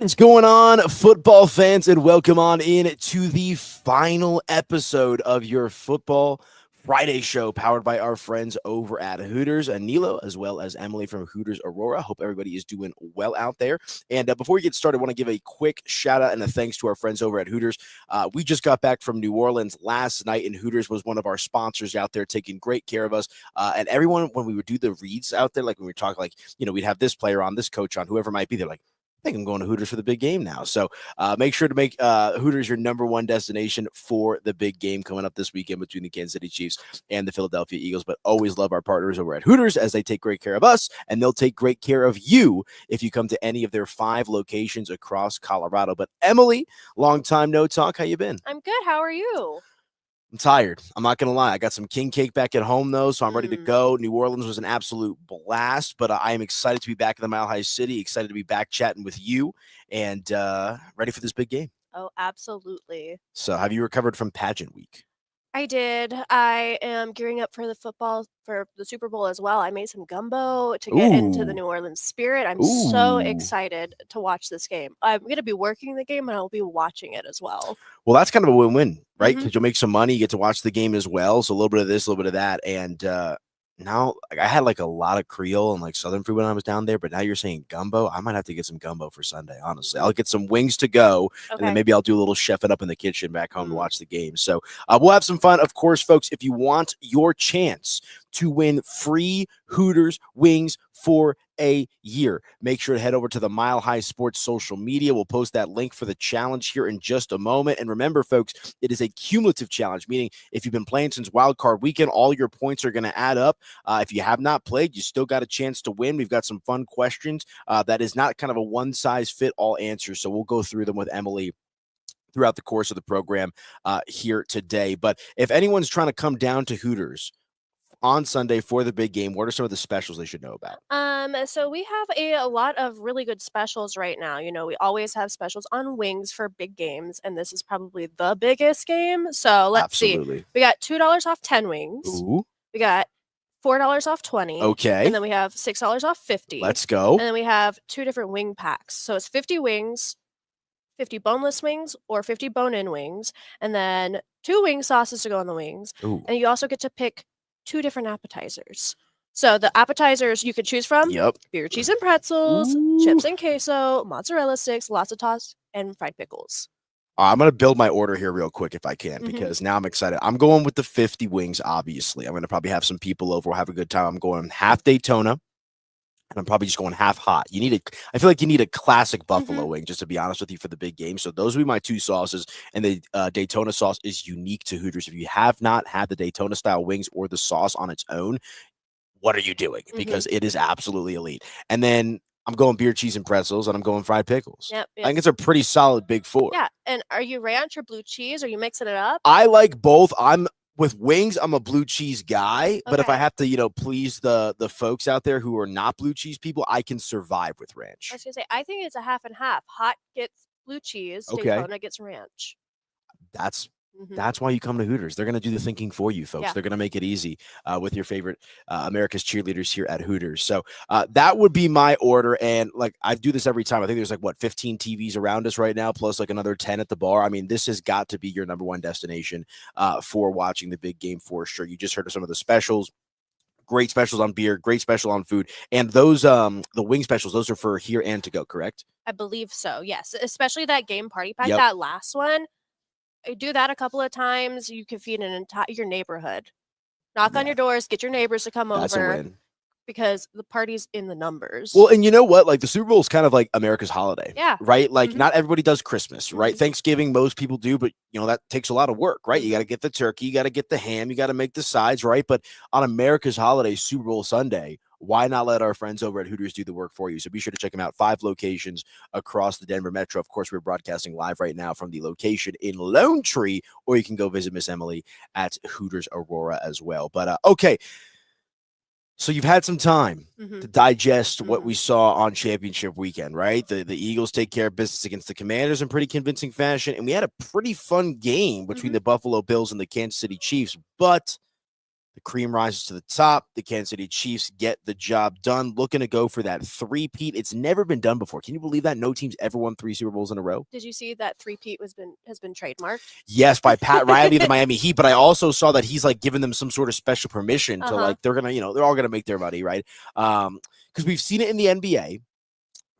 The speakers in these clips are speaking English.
What's going on, football fans, and welcome on in to the final episode of your Football Friday show, powered by our friends over at Hooters, Aniello, as well as Emily from Hooters Aurora. Hope everybody is doing well out there. And before we get started, I want to give a quick shout out and a thanks to our friends over at Hooters. We just got back from New Orleans last night, and Hooters was one of our sponsors out there, taking great care of us. And everyone, when we would do the reads out there, like when we talk, like, we'd have this player on, this coach on, whoever might be, they're like, I think I'm going to Hooters for the big game now. So make sure to make Hooters your number one destination for the big game coming up this weekend between the Kansas City Chiefs and the Philadelphia Eagles. But always love our partners over at Hooters, as they take great care of us, and they'll take great care of you if you come to any of their 5 locations across Colorado. But Emily, long time no talk. How you been? I'm good. How are you? I'm tired. I'm not going to lie. I got some king cake back at home, though, so I'm ready to go. New Orleans was an absolute blast, but I am excited to be back in the Mile High City, excited to be back chatting with you, and ready for this big game. Oh, absolutely. So have you recovered from pageant week? I did. I am gearing up for the Super Bowl as well. I made some gumbo to get into the New Orleans spirit. I'm so excited to watch this game. I'm going to be working the game, and I'll be watching it as well. Well, that's kind of a win-win, right? Because you'll make some money, you get to watch the game as well. So a little bit of this, a little bit of that. And now, I had like a lot of Creole and like Southern food when I was down there, but now you're saying gumbo. I might have to get some gumbo for Sunday, honestly. I'll get some wings to go, and then maybe I'll do a little chefing up in the kitchen back home to watch the game. So we'll have some fun. Of course, folks, if you want your chance to win free Hooters wings for a year, make sure to head over to the Mile High Sports social media. We'll post that link for the challenge here in just a moment. And remember, folks, it is a cumulative challenge, meaning if you've been playing since Wild Card Weekend, all your points are going to add up. If you have not played, you still got a chance to win. We've got some fun questions that is not kind of a one-size-fit-all answer. So we'll go through them with Emily throughout the course of the program here today. But if anyone's trying to come down to Hooters on Sunday for the big game, what are some of the specials they should know about? So we have a lot of really good specials right now. We always have specials on wings for big games, and this is probably the biggest game. So let's see. We got $2 off 10 wings. Ooh. We got $4 off 20. Okay. And then we have $6 off 50. Let's go. And then we have 2 different wing packs. So it's 50 wings, 50 boneless wings, or 50 bone-in wings, and then 2 wing sauces to go on the wings. Ooh. And you also get to pick 2 different appetizers. So the appetizers you could choose from: beer, cheese, and pretzels, chips and queso, mozzarella sticks, lots of tossed, and fried pickles. I'm going to build my order here real quick if I can, because now I'm excited. I'm going with the 50 wings, obviously. I'm going to probably have some people over. We'll have a good time. I'm going half Daytona, and I'm probably just going half hot. I feel like you need a classic buffalo wing, just to be honest with you, for the big game. So those would be my 2 sauces, and the Daytona sauce is unique to Hooters. If you have not had the Daytona style wings or the sauce on its own, what are you doing? Because it is absolutely elite. And then I'm going beer, cheese, and pretzels, and I'm going fried pickles. Yep. I think it's a pretty solid big 4. Yeah. And are you ranch or blue cheese? Are you mixing it up? I like both. With wings, I'm a blue cheese guy, but if I have to, please the folks out there who are not blue cheese people, I can survive with ranch. I was gonna say, I think it's a half and half. Hot gets blue cheese, Daytona gets ranch. That's why you come to Hooters. They're going to do the thinking for you, folks. They're going to make it easy with your favorite America's cheerleaders here at Hooters. So that would be my order. And like, I do this every time. I think there's 15 TVs around us right now, plus like another 10 at the bar. I mean, this has got to be your number one destination for watching the big game for sure. You just heard of some of the specials. Great specials on beer, great special on food. And those, the wing specials, those are for here and to go, correct? I believe so, yes. Especially that game party pack, that last one. I do that a couple of times. You can feed your neighborhood. Knock on your doors, get your neighbors to come over, because the party's in the numbers. Well, and you know what? Like, the Super Bowl is kind of like America's holiday. Yeah. Right? Like, not everybody does Christmas, right? Thanksgiving, most people do, but, that takes a lot of work, right? You got to get the turkey, you got to get the ham, you got to make the sides, right? But on America's holiday, Super Bowl Sunday, why not let our friends over at Hooters do the work for you? So be sure to check them out. 5 locations across the Denver Metro. Of course, we're broadcasting live right now from the location in Lone Tree, or you can go visit Miss Emily at Hooters Aurora as well. But okay, so you've had some time to digest what we saw on championship weekend, right? The Eagles take care of business against the Commanders in pretty convincing fashion, and we had a pretty fun game between the Buffalo Bills and the Kansas City Chiefs. But The cream rises to the top. The Kansas City Chiefs get the job done, looking to go for that three-peat. It's never been done before. Can you believe that? No team's ever won 3 Super Bowls in a row. Did you see that three-peat has been trademarked? Yes, by Pat Riley of the Miami Heat, but I also saw that he's like giving them some sort of special permission to like, they're going to, they're all going to make their money, right? Because we've seen it in the NBA.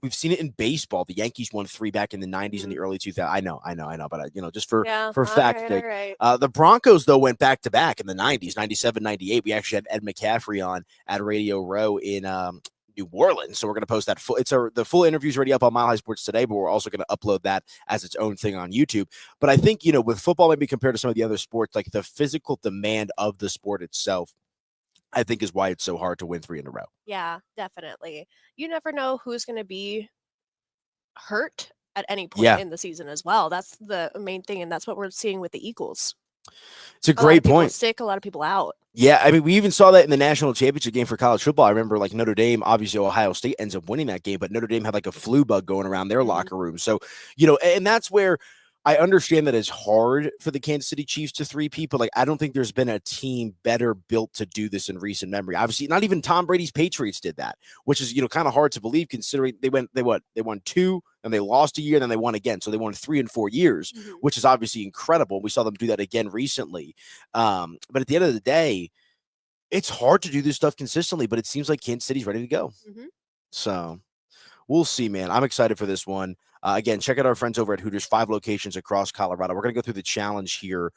We've seen it in baseball. The Yankees won 3 back in the 90s and the early 2000s. I know, but just for fact sake. Right. The Broncos, though, went back-to-back in the 90s, 97, 98. We actually had Ed McCaffrey on at Radio Row in New Orleans. So we're going to post that the full interview's already up on Mile High Sports today, but we're also going to upload that as its own thing on YouTube. But I think, with football, maybe compared to some of the other sports, like the physical demand of the sport itself, I think is why it's so hard to win 3 in a row. Yeah, definitely. You never know who's going to be hurt at any point in the season as well. That's the main thing, and that's what we're seeing with the Eagles. It's a great point. Sick, a lot of people out. Yeah, I mean, we even saw that in the national championship game for college football. I remember, like, Notre Dame, obviously Ohio State ends up winning that game, but Notre Dame had like a flu bug going around their locker room. So, and that's where I understand that it's hard for the Kansas City Chiefs to three-peat, but like I don't think there's been a team better built to do this in recent memory. Obviously, not even Tom Brady's Patriots did that, which is kind of hard to believe considering they won 2 and they lost a year, and then they won again. So they won 3 in 4 years, which is obviously incredible. We saw them do that again recently. But at the end of the day, it's hard to do this stuff consistently, but it seems like Kansas City's ready to go. So we'll see, man. I'm excited for this one. Again, check out our friends over at Hooters, 5 locations across Colorado. We're going to go through the challenge here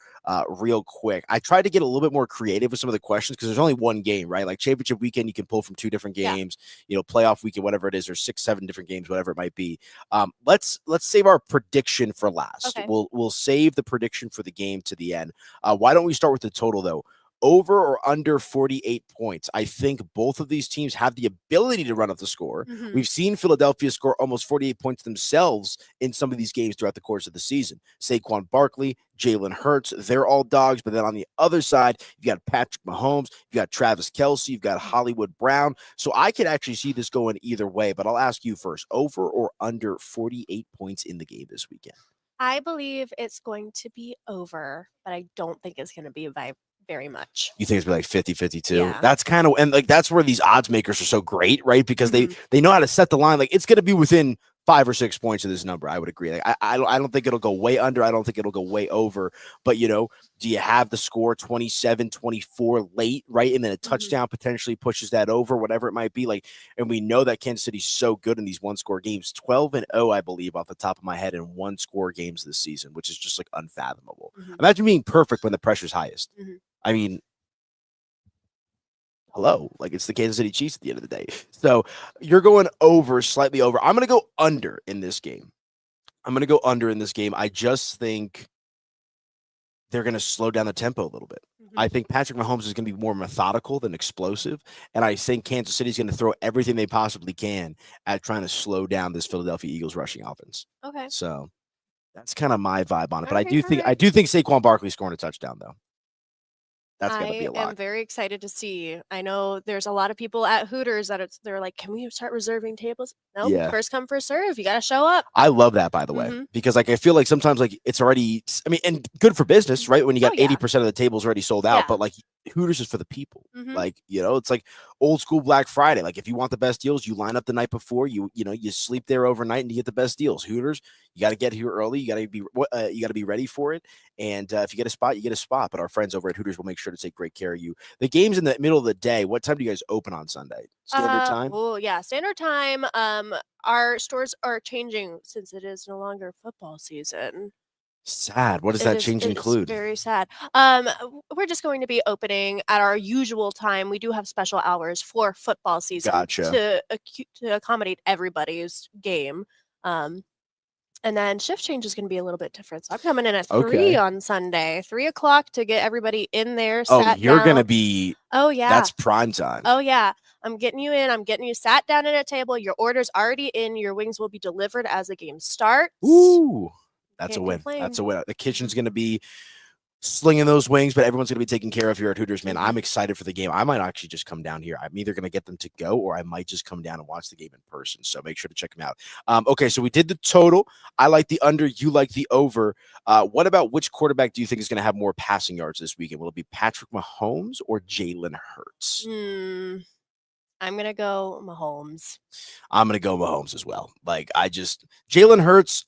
real quick. I tried to get a little bit more creative with some of the questions because there's only one game, right? Like championship weekend, you can pull from 2 different games, playoff weekend, whatever it is, there's 6, 7 different games, whatever it might be. Let's save our prediction for last. Okay. We'll save the prediction for the game to the end. Why don't we start with the total, though? Over or under 48 points. I think both of these teams have the ability to run up the score. We've seen Philadelphia score almost 48 points themselves in some of these games throughout the course of the season. Saquon Barkley, Jalen Hurts, they're all dogs. But then on the other side, you've got Patrick Mahomes, you've got Travis Kelce, you've got Hollywood Brown. So I could actually see this going either way. But I'll ask you first, over or under 48 points in the game this weekend? I believe it's going to be over, but I don't think it's going to be by very much. You think it's gonna be like 50-50 too? Yeah. That's kind of, and like that's where these odds makers are so great, right? Because they know how to set the line. Like it's gonna be within 5 or 6 points of this number. I would agree. Like I don't think it'll go way under. I don't think it'll go way over. But do you have the score 27-24 late, right? And then a touchdown potentially pushes that over, whatever it might be. Like, and we know that Kansas City's so good in these 1-score games, 12-0, I believe, off the top of my head, in 1-score games this season, which is just like unfathomable. Imagine being perfect when the pressure's highest. I mean, hello, like it's the Kansas City Chiefs at the end of the day. So you're going over, slightly over. I'm going to go under in this game. I just think they're going to slow down the tempo a little bit. I think Patrick Mahomes is going to be more methodical than explosive. And I think Kansas City is going to throw everything they possibly can at trying to slow down this Philadelphia Eagles rushing offense. Okay. So that's kind of my vibe on it. But I do think Saquon Barkley scoring a touchdown, though. That's going to be a lot. I am very excited to see. I know there's a lot of people at Hooters that they're like, can we start reserving tables? No, first come, first serve. You got to show up. I love that, by the way, because like I feel like sometimes like it's already, and good for business, right? When you got 80% of the tables already sold out, but like Hooters is for the people. Like, it's like old school Black Friday. Like if you want the best deals, you line up the night before, you sleep there overnight and you get the best deals. Hooters, you got to get here early. You got to be ready for it. And if you get a spot, you get a spot. But our friends over at Hooters will make sure to take great care of you. The game's in the middle of the day. What time do you guys open on Sunday? Standard time? Oh, yeah. Standard time. Our stores are changing since it is no longer football season. Sad. What does that change include? It's very sad. We're just going to be opening at our usual time. We do have special hours for football season to accommodate everybody's game. And then shift change is going to be a little bit different. So I'm coming in at 3 on Sunday, 3 o'clock to get everybody in there. You're going to be. Oh, yeah. That's prime time. Oh, yeah. I'm getting you in. I'm getting you sat down at a table. Your order's already in. Your wings will be delivered as the game starts. Ooh, that's Can't a win. complain. That's a win. The kitchen's going to be slinging those wings, but everyone's going to be taken care of here at Hooters, man. I'm excited for the game. I might actually just come down here. I'm either going to get them to go or I might just come down and watch the game in person. So make sure to check them out. Okay, so we did the total. I like the under. You like the over. What about which quarterback do you think is going to have more passing yards this weekend? Will it be Patrick Mahomes or Jalen Hurts? I'm going to go Mahomes. I'm going to go Mahomes as well. Jalen Hurts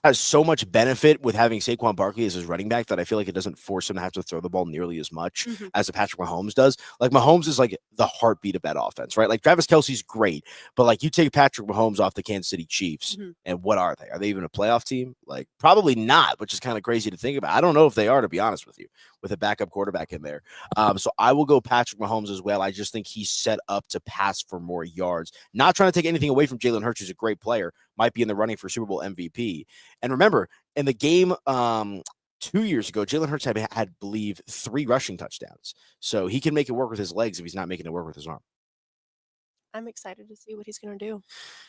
has so much benefit with having Saquon Barkley as his running back that I feel like it doesn't force him to have to throw the ball nearly as much as a Patrick Mahomes does. Like Mahomes is like the heartbeat of that offense, right? Like Travis Kelce's great, but like you take Patrick Mahomes off the Kansas City Chiefs, and what are they? Are they even a playoff team? Like probably not, which is kind of crazy to think about. I don't know if they are, to be honest with you, with a backup quarterback in there. So I will go Patrick Mahomes as well. I just think he's set up to pass for more yards. Not trying to take anything away from Jalen Hurts, who's a great player, might be in the running for Super Bowl MVP. And remember, in the game 2 years ago, Jalen Hurts had believe 3 rushing touchdowns. So he can make it work with his legs if he's not making it work with his arm. I'm excited to see what he's going to do.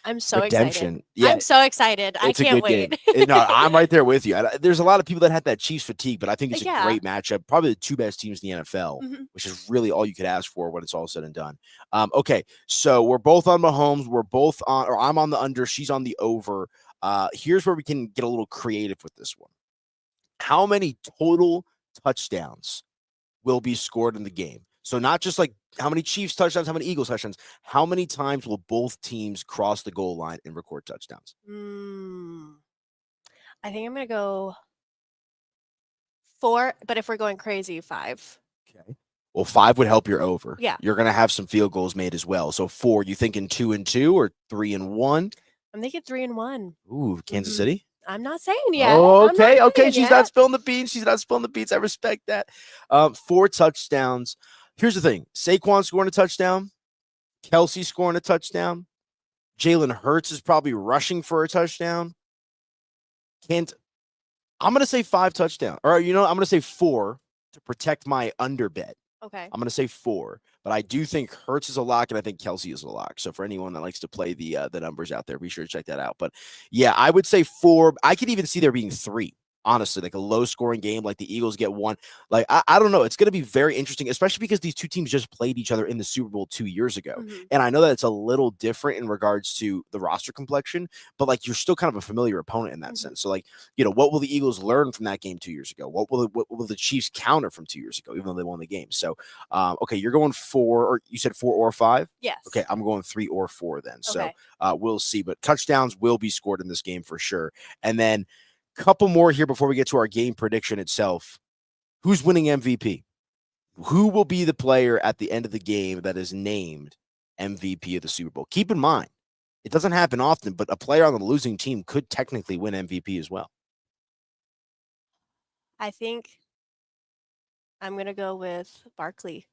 I'm so Redemption. excited. Yeah, I'm so excited. I can't wait. No, I'm right there with you. There's a lot of people that had that Chiefs fatigue, but I think it's a great matchup. Probably the 2 best teams in the NFL, which is really all you could ask for when it's all said and done. Okay, so we're both on Mahomes. We're both on, or I'm on the under. She's on the over. Here's where we can get a little creative with this one. How many total touchdowns will be scored in the game? So not just like how many Chiefs touchdowns, how many Eagles touchdowns, how many times will both teams cross the goal line and record touchdowns? I think I'm going to go 4, but if we're going crazy, 5. Okay. Well, 5 would help your over. Yeah. You're going to have some field goals made as well. So 4, you thinking 2-2 or 3-1? I'm thinking 3-1. Ooh, Kansas City? I'm not saying yet. Oh, okay. She's not spilling the beans. I respect that. 4 touchdowns. Here's the thing. Saquon scoring a touchdown. Kelce scoring a touchdown. Jalen Hurts is probably rushing for a touchdown. I'm going to say 5 touchdowns. Or, I'm going to say 4 to protect my under bet. Okay. I'm going to say 4. But I do think Hurts is a lock, and I think Kelce is a lock. So for anyone that likes to play the numbers out there, be sure to check that out. But, yeah, I would say 4. I could even see there being 3. Honestly, like a low-scoring game, like the Eagles get 1. Like, I don't know. It's going to be very interesting, especially because these 2 teams just played each other in the Super Bowl 2 years ago. And I know that it's a little different in regards to the roster complexion, but, like, you're still kind of a familiar opponent in that sense. So, like, what will the Eagles learn from that game 2 years ago? What will the Chiefs counter from 2 years ago, even though they won the game? So, okay, you're going 4, or you said 4 or 5? Yes. Okay, I'm going 3 or 4 then. Okay. So we'll see. But touchdowns will be scored in this game for sure. And then couple more here before we get to our game prediction itself. Who's winning MVP? Who will be the player at the end of the game that is named MVP of the Super Bowl? Keep in mind, it doesn't happen often, but a player on the losing team could technically win MVP as well. I think I'm going to go with Barkley.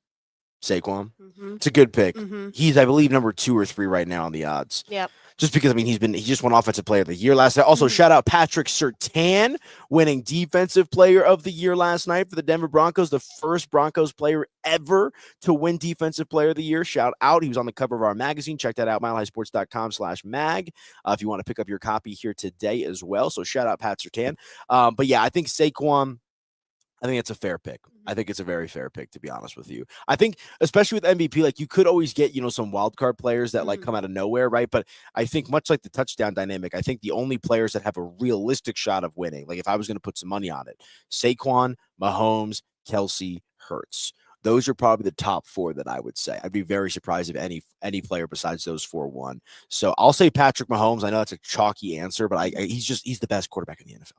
Saquon. It's a good pick. He's, I believe, number 2 or 3 right now on the odds. Yep. Just because, he just won Offensive Player of the Year last night. Also, shout out Patrick Surtain winning Defensive Player of the Year last night for the Denver Broncos, the first Broncos player ever to win Defensive Player of the Year. Shout out. He was on the cover of our magazine. Check that out, milehighsports.com/mag if you want to pick up your copy here today as well. So shout out Pat Surtain. But yeah, I think Saquon, I think it's a fair pick. I think it's a very fair pick, to be honest with you. I think, especially with MVP, like you could always get, some wild card players that like come out of nowhere, right? But I think much like the touchdown dynamic, I think the only players that have a realistic shot of winning, like if I was going to put some money on it, Saquon, Mahomes, Kelce, Hurts. Those are probably the top 4 that I would say. I'd be very surprised if any player besides those 4 won. So I'll say Patrick Mahomes. I know that's a chalky answer, but he's the best quarterback in the NFL.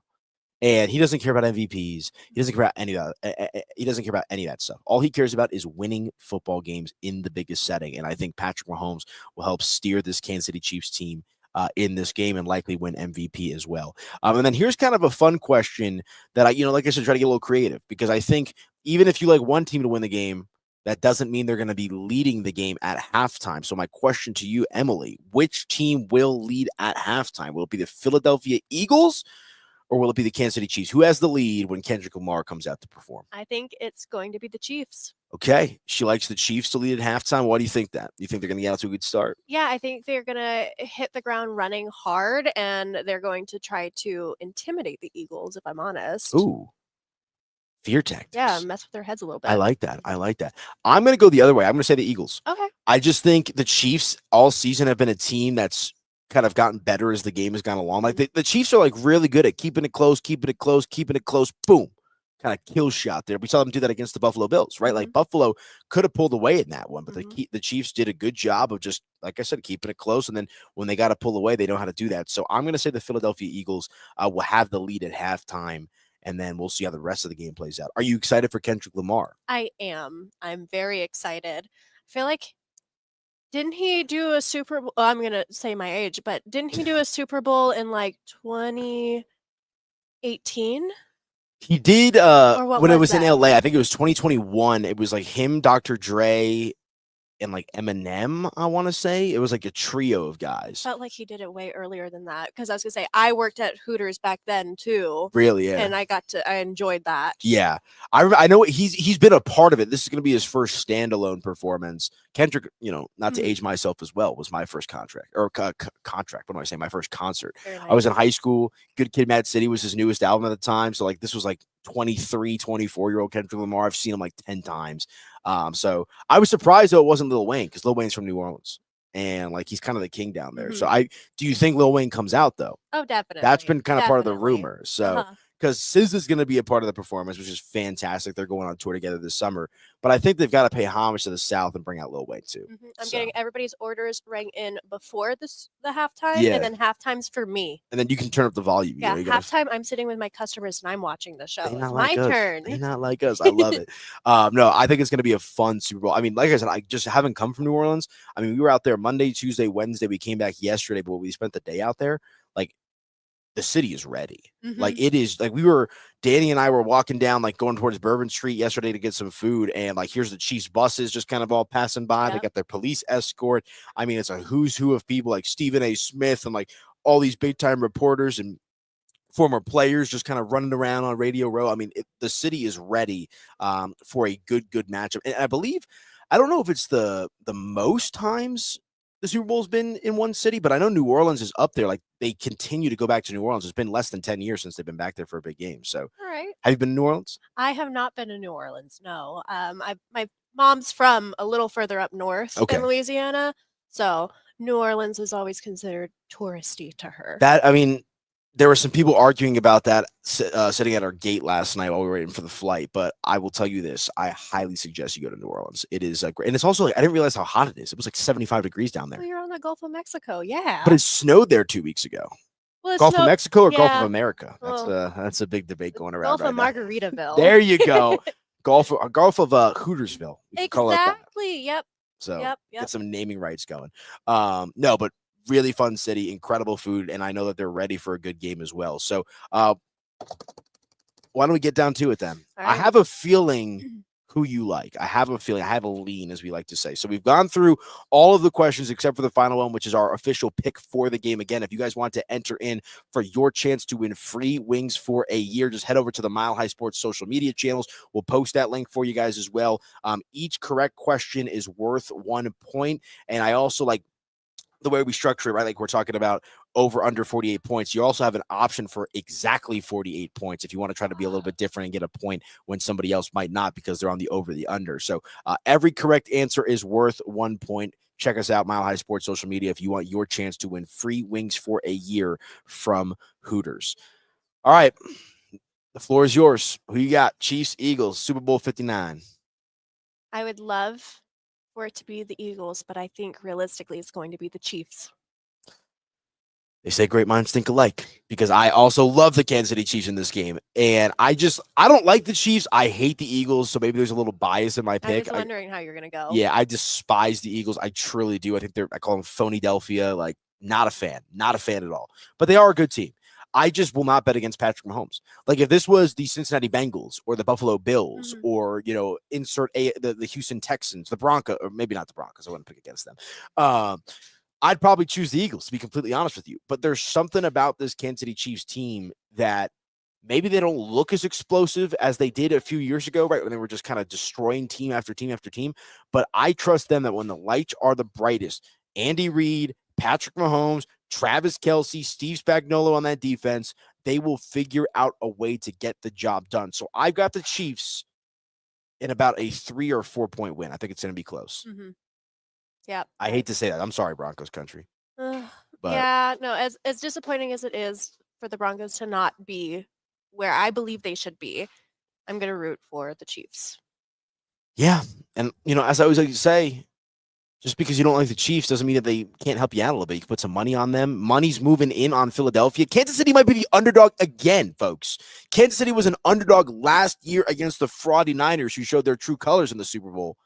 And he doesn't care about MVPs. He doesn't care about any of that. He doesn't care about any of that stuff. All he cares about is winning football games in the biggest setting. And I think Patrick Mahomes will help steer this Kansas City Chiefs team in this game and likely win MVP as well. And then here's kind of a fun question that like I said, try to get a little creative, because I think even if you like one team to win the game, that doesn't mean they're going to be leading the game at halftime. So my question to you, Emily, which team will lead at halftime? Will it be the Philadelphia Eagles, or will it be the Kansas City Chiefs? Who has the lead when Kendrick Lamar comes out to perform? I think it's going to be the Chiefs. Okay. She likes the Chiefs to lead at halftime. Why do you think that? You think they're going to get out to a good start? Yeah, I think they're going to hit the ground running hard, and they're going to try to intimidate the Eagles, if I'm honest. Ooh. Fear tactics. Yeah, mess with their heads a little bit. I like that. I'm going to go the other way. I'm going to say the Eagles. Okay. I just think the Chiefs all season have been a team that's kind of gotten better as the game has gone along. Like the Chiefs are like really good at keeping it close, boom. Kind of kill shot there. We saw them do that against the Buffalo Bills, right? Like Buffalo could have pulled away in that one, but the Chiefs did a good job of just, like I said, keeping it close. And then when they got to pull away, they know how to do that. So I'm going to say the Philadelphia Eagles will have the lead at halftime, and then we'll see how the rest of the game plays out. Are you excited for Kendrick Lamar? I am. I'm very excited. I feel like, didn't he do a Super Bowl? I'm going to say my age, but didn't he do a Super Bowl in like 2018? He did when it was in LA. I think it was 2021. It was like him, Dr. Dre, and like Eminem, I want to say. It was like a trio of guys. Felt like he did it way earlier than that, because I was gonna say I worked at Hooters back then too. Really, yeah. And I enjoyed that. Yeah, I know he's been a part of it. This is going to be his first standalone performance. Kendrick, not to age myself as well, was my first contract. What am I saying? My first concert. Nice. I was in high school. Good Kid, Mad City was his newest album at the time. So like this was like 23, 24-year-old Kendrick Lamar. I've seen him like 10 times. So I was surprised though it wasn't Lil Wayne, because Lil Wayne's from New Orleans. And like he's kind of the king down there. So do you think Lil Wayne comes out though? Oh, definitely. That's been kind of part of the rumor. So because SZA is going to be a part of the performance, which is fantastic. They're going on tour together this summer. But I think they've got to pay homage to the South and bring out Lil Wayne too. I'm getting everybody's orders rang in before the halftime, and then halftime's for me. And then you can turn up the volume. Yeah, halftime, I'm sitting with my customers and I'm watching the show. It's my turn. They're not like us. I love it. No, I think it's going to be a fun Super Bowl. I mean, like I said, I just haven't come from New Orleans. I mean, we were out there Monday, Tuesday, Wednesday. We came back yesterday, but we spent the day out there. Like, the city is ready. Like it is like Danny and I were walking down, like going towards Bourbon Street yesterday to get some food. And like, here's the Chiefs buses just kind of all passing by. They got their police escort. I mean, it's a who's who of people like Stephen A. Smith and like all these big time reporters and former players just kind of running around on Radio Row. I mean, the city is ready for a good matchup. And I believe, I don't know if it's the most times the Super Bowl's been in one city, but I know New Orleans is up there. Like they continue to go back to New Orleans. It's been less than 10 years since they've been back there for a big game. So, all right. Have you been to New Orleans? I have not been to New Orleans. No. My mom's from a little further up north in Louisiana, so New Orleans is always considered touristy to her. There were some people arguing about that sitting at our gate last night while we were waiting for the flight. But I will tell you this: I highly suggest you go to New Orleans. It is great, and it's also like I didn't realize how hot it is. It was like 75 degrees down there. Well, you're on the Gulf of Mexico, yeah. But it snowed there 2 weeks ago. Well, Gulf of Mexico or Gulf of America? That's a big debate going around. Gulf of Margaritaville. There you go. Gulf of Hootersville. Exactly. Yep. So get some naming rights going. No, but really fun city, incredible food, and I know that they're ready for a good game as well. So why don't we get down to it then? Right. I have a feeling who you like. I have a lean, as we like to say. So we've gone through all of the questions except for the final one, which is our official pick for the game. Again, if you guys want to enter in for your chance to win free wings for a year, just head over to the Mile High Sports social media channels. We'll post that link for you guys as well. Each correct question is worth 1 point, and I also like the way we structure it, right? Like we're talking about over under 48 points. You also have an option for exactly 48 points if you want to try to be a little bit different and get a point when somebody else might not because they're on the over the under. So every correct answer is worth 1 point. Check us out, Mile High Sports social media, if you want your chance to win free wings for a year from Hooters. All right. The floor is yours. Who you got? Chiefs, Eagles, Super Bowl 59. I would love for it to be the Eagles, but I think realistically it's going to be the Chiefs. They say great minds think alike, because I also love the Kansas City Chiefs in this game. And I don't like the Chiefs. I hate the Eagles, so maybe there's a little bias in my pick. I'm just wondering how you're going to go. Yeah, I despise the Eagles. I truly do. I think I call them Phony-delphia. Like, not a fan at all. But they are a good team. I just will not bet against Patrick Mahomes. Like if this was the Cincinnati Bengals or the Buffalo Bills or, insert the Houston Texans, the Broncos, or maybe not the Broncos. I wouldn't pick against them. I'd probably choose the Eagles, to be completely honest with you. But there's something about this Kansas City Chiefs team that maybe they don't look as explosive as they did a few years ago, right? When they were just kind of destroying team after team after team. But I trust them that when the lights are the brightest, Andy Reid, Patrick Mahomes, Travis Kelce, Steve Spagnuolo on that defense, they will figure out a way to get the job done. So I've got the Chiefs in about a 3 or 4 point win. I think it's going to be close. Mm-hmm. Yeah. I hate to say that. I'm sorry, Broncos country. But yeah, no, as disappointing as it is for the Broncos to not be where I believe they should be, I'm going to root for the Chiefs. Yeah. And, as I always like to say, just because you don't like the Chiefs doesn't mean that they can't help you out a little bit. You can put some money on them. Money's moving in on Philadelphia. Kansas City might be the underdog again, folks. Kansas City was an underdog last year against the fraudy Niners, who showed their true colors in the Super Bowl.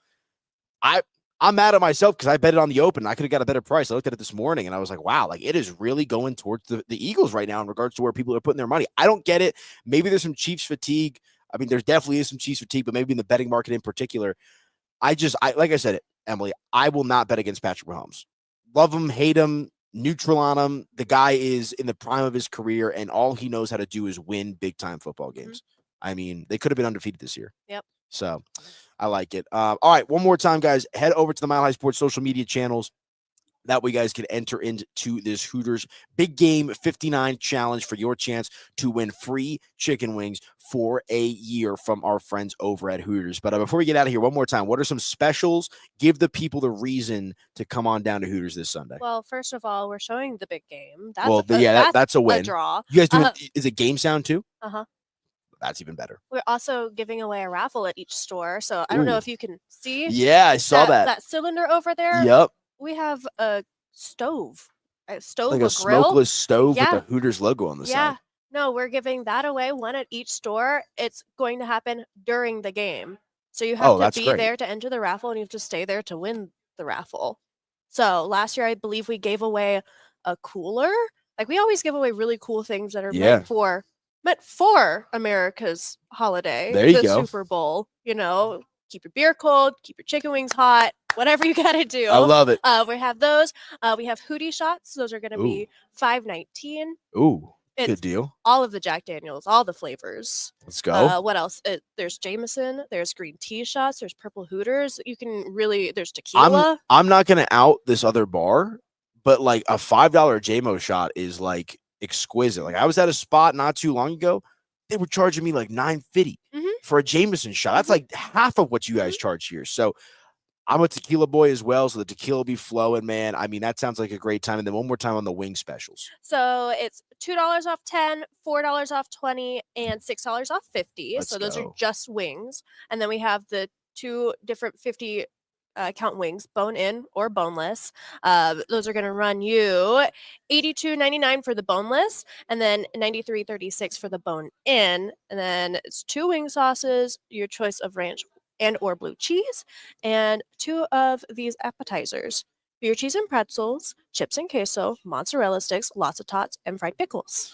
I'm mad at myself because I bet it on the open. I could have got a better price. I looked at it this morning, and I was like, wow, it is really going towards the Eagles right now in regards to where people are putting their money. I don't get it. Maybe there's some Chiefs fatigue. I mean, there definitely is some Chiefs fatigue, but maybe in the betting market in particular. Like I said, Emily, I will not bet against Patrick Mahomes. Love him, hate him, neutral on him. The guy is in the prime of his career, and all he knows how to do is win big-time football games. Mm-hmm. I mean, they could have been undefeated this year. Yep. So I like it. All right, one more time, guys. Head over to the Mile High Sports social media channels. That way, guys can enter into this Hooters Big Game 59 challenge for your chance to win free chicken wings for a year from our friends over at Hooters. But before we get out of here, one more time, what are some specials? Give the people the reason to come on down to Hooters this Sunday. Well, first of all, we're showing the big game. That's a win. A draw. You guys doing? Is it game sound too? Uh-huh. That's even better. We're also giving away a raffle at each store. So I don't know if you can see. Yeah, I saw that. That cylinder over there. Yep. We have a stove. Like a grill? Smokeless stove with the Hooters logo on the side. Yeah. No, we're giving that away, one at each store. It's going to happen during the game. So you have to be there to enter the raffle, and you have to stay there to win the raffle. So last year, I believe we gave away a cooler. Like, we always give away really cool things that are meant for America's holiday. There you go. The Super Bowl. Keep your beer cold, keep your chicken wings hot, whatever you got to do. I love it. We have those. We have Hootie shots. Those are going to be $5.19. Ooh, good deal. All of the Jack Daniels, all the flavors. Let's go. What else? There's Jameson. There's green tea shots. There's purple Hooters. There's tequila. I'm not going to out this other bar, but like a $5 JMO shot is like exquisite. Like, I was at a spot not too long ago. They were charging me like $9.50 for a Jameson shot. That's like half of what you guys charge here. So I'm a tequila boy as well, so the tequila will be flowing, man. I mean, that sounds like a great time. And then one more time on the wing specials. So it's $2 off 10, $4 off 20, and $6 off 50. So those are just wings. And then we have the two different 50 count wings, bone in or boneless. Those are going to run you $82.99 for the boneless, and then $93.36 for the bone in. And then it's 2 wing sauces, your choice of ranch and or blue cheese, and 2 of these appetizers: beer cheese and pretzels, chips and queso, mozzarella sticks, lots of tots, and fried pickles.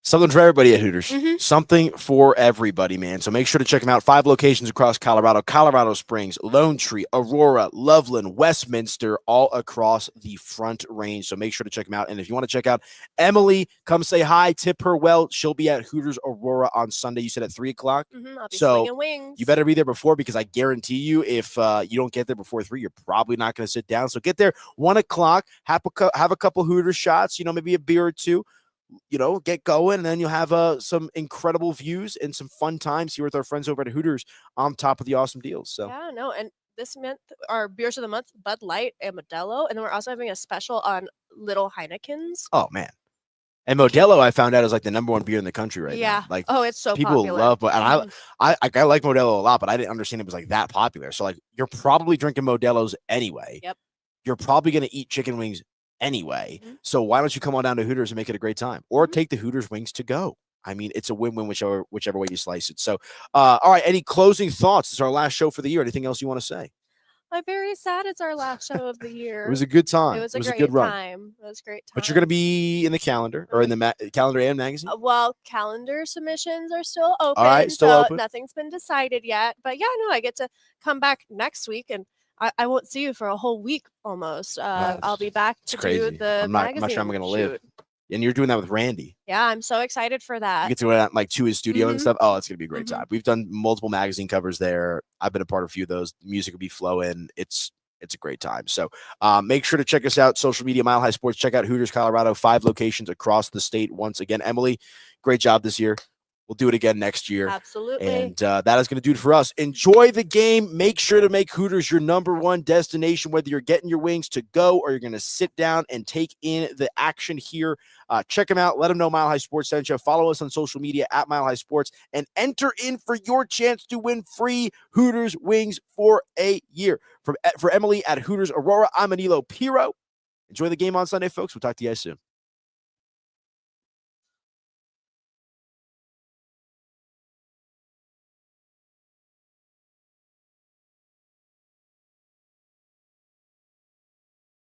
Something for everybody at Hooters. Something for everybody, man. So make sure to check them out. 5 locations across Colorado: Colorado Springs, Lone Tree, Aurora, Loveland, Westminster, all across the Front Range. So make sure to check them out. And if you want to check out Emily, come say hi, tip her well. She'll be at Hooters Aurora on Sunday. You said at 3 o'clock? I'll be slinging wings. You better be there before, because I guarantee you, if you don't get there before 3, you're probably not going to sit down. So get there 1 o'clock, have a couple Hooters shots, maybe a beer or 2. Get going, and then you'll have some incredible views and some fun times here with our friends over at Hooters on top of the awesome deals. So and this month our beers of the month: Bud Light and Modelo, and then we're also having a special on Little Heinekens. Oh man, and Modelo I found out is like the number 1 beer in the country right now. Like, it's so people popular. love, and I like Modelo a lot, but I didn't understand it was like that popular. So like, you're probably drinking Modelo's anyway. Yep. You're probably gonna eat chicken wings anyway. So why don't you come on down to Hooters and make it a great time, or take the Hooters wings to go? I mean, it's a win-win whichever way you slice it. So all right, any closing thoughts? It's our last show for the year. Anything else you want to say? I'm very sad it's our last show of the year. It was a good time. It was a good great run. time. It was a great time. But you're going to be in the calendar, or in the calendar and magazine? Well, calendar submissions are still open. All right, still open. Nothing's been decided yet. But yeah, no, I get to come back next week, and I won't see you for a whole week almost. I'll be back to do the magazine. I'm not sure I'm going to live. And you're doing that with Randy. Yeah, I'm so excited for that. You get to go out to his studio and stuff. Oh, it's going to be a great time. We've done multiple magazine covers there. I've been a part of a few of those. Music will be flowing. It's It's a great time. So make sure to check us out, social media, Mile High Sports. Check out Hooters Colorado, 5 locations across the state. Once again, Emily, great job this year. We'll do it again next year. Absolutely. And that is going to do it for us. Enjoy the game. Make sure to make Hooters your #1 destination, whether you're getting your wings to go or you're going to sit down and take in the action here. Check them out. Let them know Mile High Sports sent you. Follow us on social media at Mile High Sports and enter in for your chance to win free Hooters wings for a year. For Emily at Hooters Aurora, I'm Aniello Piro. Enjoy the game on Sunday, folks. We'll talk to you guys soon.